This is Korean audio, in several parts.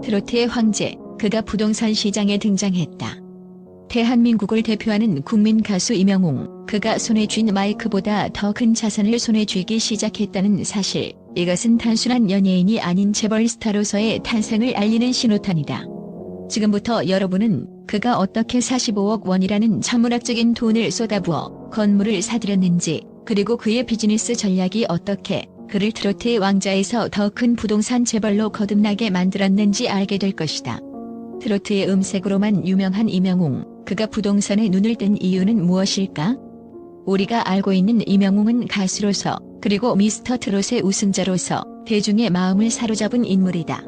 트로트의 황제, 그가 부동산 시장에 등장했다. 대한민국을 대표하는 국민 가수 임영웅, 그가 손에 쥔 마이크보다 더 큰 자산을 손에 쥐기 시작했다는 사실, 이것은 단순한 연예인이 아닌 재벌 스타로서의 탄생을 알리는 신호탄이다. 지금부터 여러분은 그가 어떻게 45억 원이라는 천문학적인 돈을 쏟아부어 건물을 사들였는지, 그리고 그의 비즈니스 전략이 어떻게 그를 트로트의 왕자에서 더 큰 부동산 재벌로 거듭나게 만들었는지 알게 될 것이다. 트로트의 음색으로만 유명한 임영웅, 그가 부동산에 눈을 뜬 이유는 무엇일까? 우리가 알고 있는 임영웅은 가수로서, 그리고 미스터 트롯의 우승자로서 대중의 마음을 사로잡은 인물이다.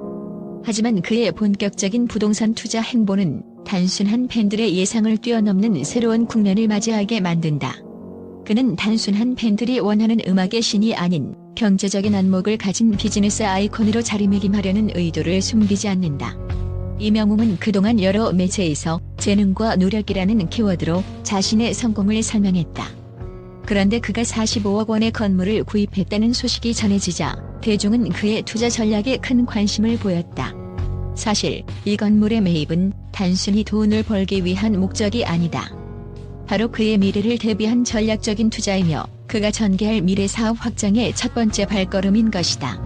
하지만 그의 본격적인 부동산 투자 행보는 단순한 팬들의 예상을 뛰어넘는 새로운 국면을 맞이하게 만든다. 그는 단순한 팬들이 원하는 음악의 신이 아닌 경제적인 안목을 가진 비즈니스 아이콘으로 자리매김하려는 의도를 숨기지 않는다. 임영웅은 그동안 여러 매체에서 재능과 노력이라는 키워드로 자신의 성공을 설명했다. 그런데 그가 45억 원의 건물을 구입했다는 소식이 전해지자 대중은 그의 투자 전략에 큰 관심을 보였다. 사실 이 건물의 매입은 단순히 돈을 벌기 위한 목적이 아니다. 바로 그의 미래를 대비한 전략적인 투자이며 그가 전개할 미래 사업 확장의 첫 번째 발걸음인 것이다.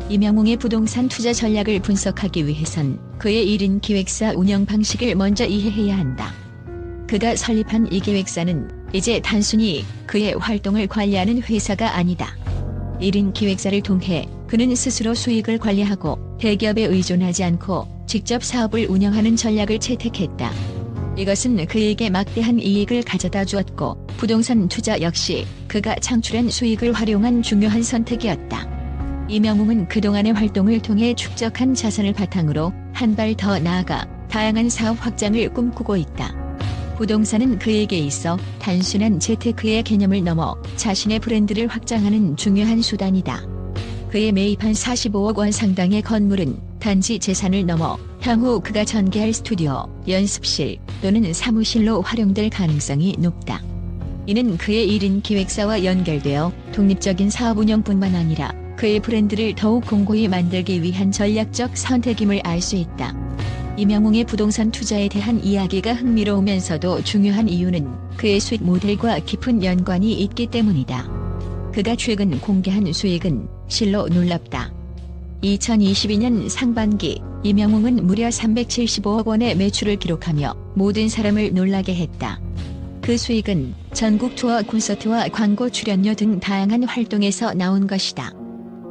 임영웅의 부동산 투자 전략을 분석하기 위해선 그의 1인 기획사 운영 방식을 먼저 이해해야 한다. 그가 설립한 이 기획사는 이제 단순히 그의 활동을 관리하는 회사가 아니다. 1인 기획사를 통해 그는 스스로 수익을 관리하고 대기업에 의존하지 않고 직접 사업을 운영하는 전략을 채택했다. 이것은 그에게 막대한 이익을 가져다 주었고 부동산 투자 역시 그가 창출한 수익을 활용한 중요한 선택이었다. 임영웅은 그동안의 활동을 통해 축적한 자산을 바탕으로 한 발 더 나아가 다양한 사업 확장을 꿈꾸고 있다. 부동산은 그에게 있어 단순한 재테크의 개념을 넘어 자신의 브랜드를 확장하는 중요한 수단이다. 그의 매입한 45억 원 상당의 건물은 단지 재산을 넘어 향후 그가 전개할 스튜디오, 연습실 또는 사무실로 활용될 가능성이 높다. 이는 그의 1인 기획사와 연결되어 독립적인 사업 운영뿐만 아니라 그의 브랜드를 더욱 공고히 만들기 위한 전략적 선택임을 알 수 있다. 임영웅의 부동산 투자에 대한 이야기가 흥미로우면서도 중요한 이유는 그의 수익 모델과 깊은 연관이 있기 때문이다. 그가 최근 공개한 수익은 실로 놀랍다. 2022년 상반기 임영웅은 무려 375억 원의 매출을 기록하며 모든 사람을 놀라게 했다. 그 수익은 전국 투어 콘서트와 광고 출연료 등 다양한 활동에서 나온 것이다.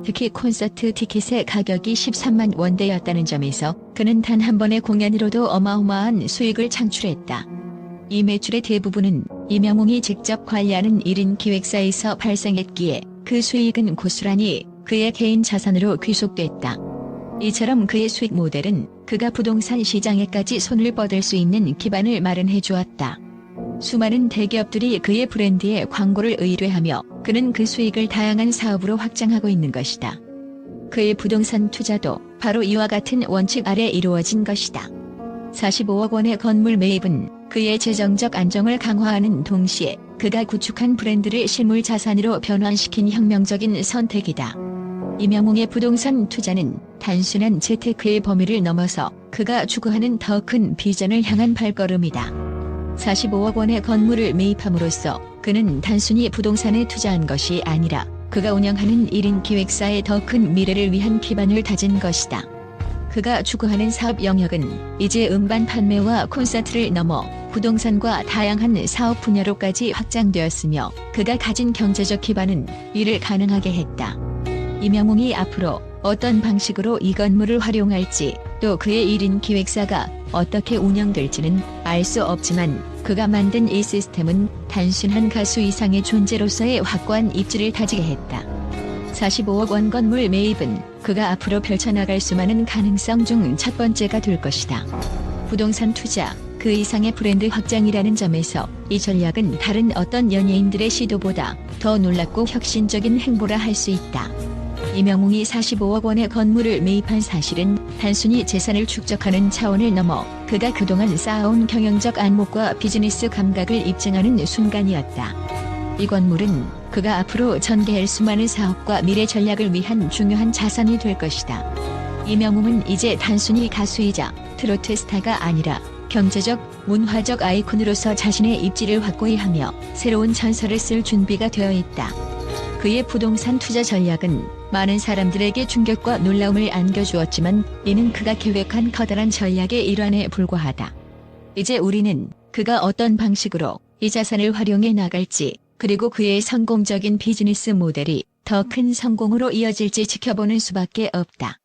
특히 콘서트 티켓의 가격이 13만 원대였다는 점에서 그는 단 한 번의 공연으로도 어마어마한 수익을 창출했다. 이 매출의 대부분은 임영웅이 직접 관리하는 1인 기획사에서 발생했기에 그 수익은 고스란히 그의 개인 자산으로 귀속됐다. 이처럼 그의 수익 모델은 그가 부동산 시장에까지 손을 뻗을 수 있는 기반을 마련해 주었다. 수많은 대기업들이 그의 브랜드에 광고를 의뢰하며 그는 그 수익을 다양한 사업으로 확장하고 있는 것이다. 그의 부동산 투자도 바로 이와 같은 원칙 아래 이루어진 것이다. 45억 원의 건물 매입은 그의 재정적 안정을 강화하는 동시에 그가 구축한 브랜드를 실물 자산으로 변환시킨 혁명적인 선택이다. 임영웅의 부동산 투자는 단순한 재테크의 범위를 넘어서 그가 추구하는 더 큰 비전을 향한 발걸음이다. 45억 원의 건물을 매입함으로써 그는 단순히 부동산에 투자한 것이 아니라 그가 운영하는 1인 기획사의 더 큰 미래를 위한 기반을 다진 것이다. 그가 추구하는 사업 영역은 이제 음반 판매와 콘서트를 넘어 부동산과 다양한 사업 분야로까지 확장되었으며 그가 가진 경제적 기반은 이를 가능하게 했다. 임영웅이 앞으로 어떤 방식으로 이 건물을 활용할지 또 그의 1인 기획사가 어떻게 운영될지는 알 수 없지만 그가 만든 이 시스템은 단순한 가수 이상의 존재로서의 확고한 입지를 다지게 했다. 45억 원 건물 매입은 그가 앞으로 펼쳐나갈 수많은 가능성 중 첫 번째가 될 것이다. 부동산 투자, 그 이상의 브랜드 확장이라는 점에서 이 전략은 다른 어떤 연예인들의 시도보다 더 놀랍고 혁신적인 행보라 할 수 있다. 임영웅이 45억 원의 건물을 매입한 사실은 단순히 재산을 축적하는 차원을 넘어 그가 그동안 쌓아온 경영적 안목과 비즈니스 감각을 입증하는 순간이었다. 이 건물은 그가 앞으로 전개할 수많은 사업과 미래 전략을 위한 중요한 자산이 될 것이다. 이명웅은 이제 단순히 가수이자 트로트 스타가 아니라 경제적, 문화적 아이콘으로서 자신의 입지를 확고히 하며 새로운 전설을 쓸 준비가 되어 있다. 그의 부동산 투자 전략은 많은 사람들에게 충격과 놀라움을 안겨주었지만 이는 그가 계획한 커다란 전략의 일환에 불과하다. 이제 우리는 그가 어떤 방식으로 이 자산을 활용해 나갈지, 그리고 그의 성공적인 비즈니스 모델이 더 큰 성공으로 이어질지 지켜보는 수밖에 없다.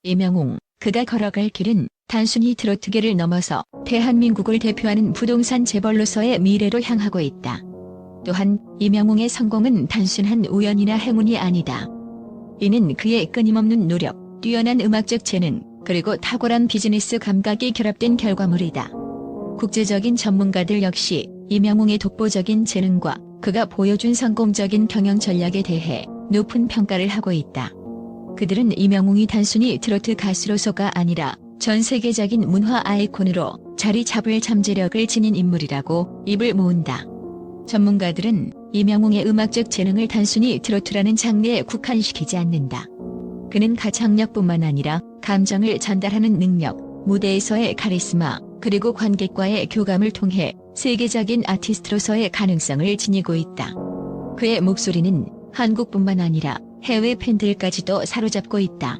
이명웅, 그가 걸어갈 길은 단순히 트로트계를 넘어서 대한민국을 대표하는 부동산 재벌로서의 미래로 향하고 있다. 또한 이명웅의 성공은 단순한 우연이나 행운이 아니다. 이는 그의 끊임없는 노력, 뛰어난 음악적 재능, 그리고 탁월한 비즈니스 감각이 결합된 결과물이다. 국제적인 전문가들 역시 이명웅의 독보적인 재능과 그가 보여준 성공적인 경영 전략에 대해 높은 평가를 하고 있다. 그들은 이명웅이 단순히 트로트 가수로서가 아니라 전 세계적인 문화 아이콘으로 자리 잡을 잠재력을 지닌 인물이라고 입을 모은다. 전문가들은 이명웅의 음악적 재능을 단순히 트로트라는 장르에 국한시키지 않는다. 그는 가창력뿐만 아니라 감정을 전달하는 능력, 무대에서의 카리스마, 그리고 관객과의 교감을 통해 세계적인 아티스트로서의 가능성을 지니고 있다. 그의 목소리는 한국뿐만 아니라 해외 팬들까지도 사로잡고 있다.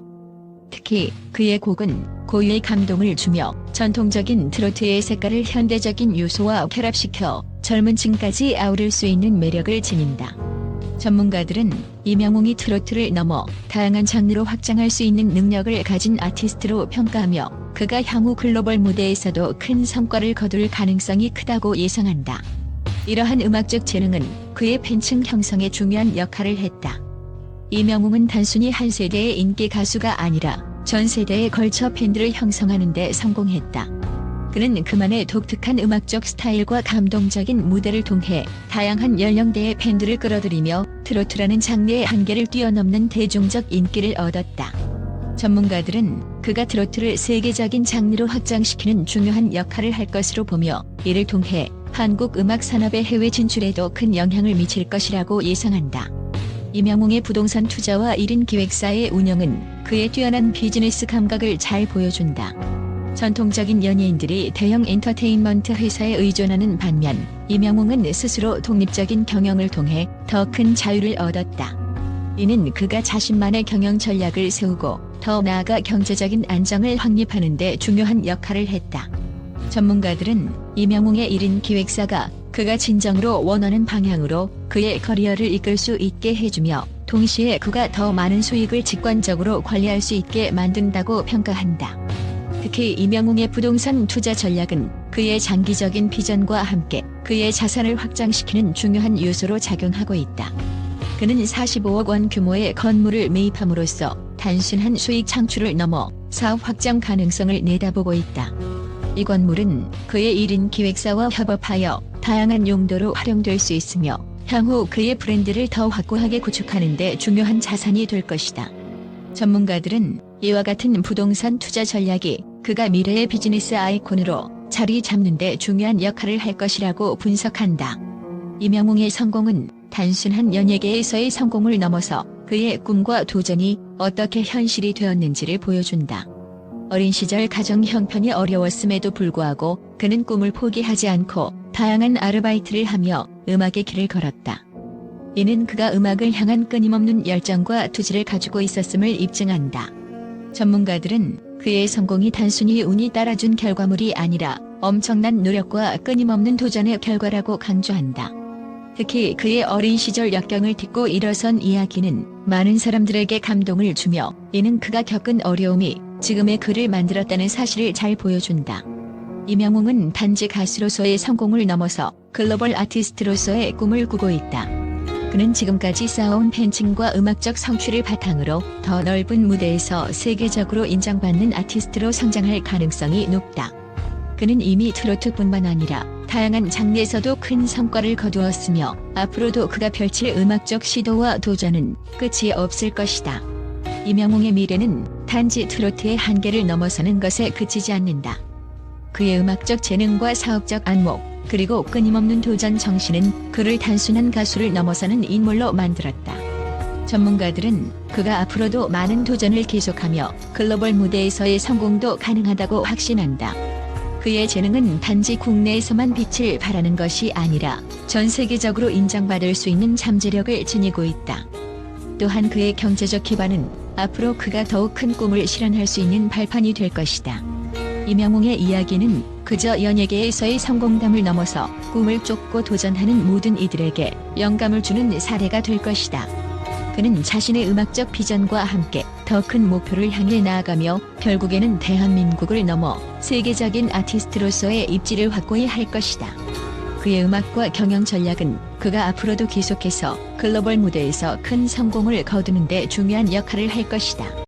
특히 그의 곡은 고유의 감동을 주며 전통적인 트로트의 색깔을 현대적인 요소와 결합시켜 젊은 층까지 아우를 수 있는 매력을 지닌다. 전문가들은 이명웅이 트로트를 넘어 다양한 장르로 확장할 수 있는 능력을 가진 아티스트로 평가하며 그가 향후 글로벌 무대에서도 큰 성과를 거둘 가능성이 크다고 예상한다. 이러한 음악적 재능은 그의 팬층 형성에 중요한 역할을 했다. 이명웅은 단순히 한 세대의 인기 가수가 아니라 전 세대에 걸쳐 팬들을 형성하는 데 성공했다. 그는 그만의 독특한 음악적 스타일과 감동적인 무대를 통해 다양한 연령대의 팬들을 끌어들이며 트로트라는 장르의 한계를 뛰어넘는 대중적 인기를 얻었다. 전문가들은 그가 트로트를 세계적인 장르로 확장시키는 중요한 역할을 할 것으로 보며 이를 통해 한국 음악 산업의 해외 진출에도 큰 영향을 미칠 것이라고 예상한다. 이명웅의 부동산 투자와 1인 기획사의 운영은 그의 뛰어난 비즈니스 감각을 잘 보여준다. 전통적인 연예인들이 대형 엔터테인먼트 회사에 의존하는 반면 이명웅은 스스로 독립적인 경영을 통해 더 큰 자유를 얻었다. 이는 그가 자신만의 경영 전략을 세우고 더 나아가 경제적인 안정을 확립하는 데 중요한 역할을 했다. 전문가들은 이명웅의 1인 기획사가 그가 진정으로 원하는 방향으로 그의 커리어를 이끌 수 있게 해주며 동시에 그가 더 많은 수익을 직관적으로 관리할 수 있게 만든다고 평가한다. 특히 이명웅의 부동산 투자 전략은 그의 장기적인 비전과 함께 그의 자산을 확장시키는 중요한 요소로 작용하고 있다. 그는 45억 원 규모의 건물을 매입함으로써 단순한 수익 창출을 넘어 사업 확장 가능성을 내다보고 있다. 이 건물은 그의 1인 기획사와 협업하여 다양한 용도로 활용될 수 있으며 향후 그의 브랜드를 더 확고하게 구축하는 데 중요한 자산이 될 것이다. 전문가들은 이와 같은 부동산 투자 전략이 그가 미래의 비즈니스 아이콘으로 자리 잡는 데 중요한 역할을 할 것이라고 분석한다. 이명웅의 성공은 단순한 연예계에서의 성공을 넘어서 그의 꿈과 도전이 어떻게 현실이 되었는지를 보여준다. 어린 시절 가정 형편이 어려웠음에도 불구하고 그는 꿈을 포기하지 않고 다양한 아르바이트를 하며 음악의 길을 걸었다. 이는 그가 음악을 향한 끊임없는 열정과 투지를 가지고 있었음을 입증한다. 전문가들은 그의 성공이 단순히 운이 따라준 결과물이 아니라 엄청난 노력과 끊임없는 도전의 결과라고 강조한다. 특히 그의 어린 시절 역경을 딛고 일어선 이야기는 많은 사람들에게 감동을 주며 이는 그가 겪은 어려움이 지금의 그를 만들었다는 사실을 잘 보여준다. 이명웅은 단지 가수로서의 성공을 넘어서 글로벌 아티스트로서의 꿈을 꾸고 있다. 그는 지금까지 쌓아온 팬층과 음악적 성취를 바탕으로 더 넓은 무대에서 세계적으로 인정받는 아티스트로 성장할 가능성이 높다. 그는 이미 트로트뿐만 아니라 다양한 장르에서도 큰 성과를 거두었으며 앞으로도 그가 펼칠 음악적 시도와 도전은 끝이 없을 것이다. 이명웅의 미래는 단지 트로트의 한계를 넘어서는 것에 그치지 않는다. 그의 음악적 재능과 사업적 안목, 그리고 끊임없는 도전 정신은 그를 단순한 가수를 넘어서는 인물로 만들었다. 전문가들은 그가 앞으로도 많은 도전을 계속하며 글로벌 무대에서의 성공도 가능하다고 확신한다. 그의 재능은 단지 국내에서만 빛을 발하는 것이 아니라 전 세계적으로 인정받을 수 있는 잠재력을 지니고 있다. 또한 그의 경제적 기반은 앞으로 그가 더욱 큰 꿈을 실현할 수 있는 발판이 될 것이다. 이명웅의 이야기는 그저 연예계에서의 성공담을 넘어서 꿈을 쫓고 도전하는 모든 이들에게 영감을 주는 사례가 될 것이다. 그는 자신의 음악적 비전과 함께 더 큰 목표를 향해 나아가며 결국에는 대한민국을 넘어 세계적인 아티스트로서의 입지를 확고히 할 것이다. 그의 음악과 경영 전략은 그가 앞으로도 계속해서 글로벌 무대에서 큰 성공을 거두는 데 중요한 역할을 할 것이다.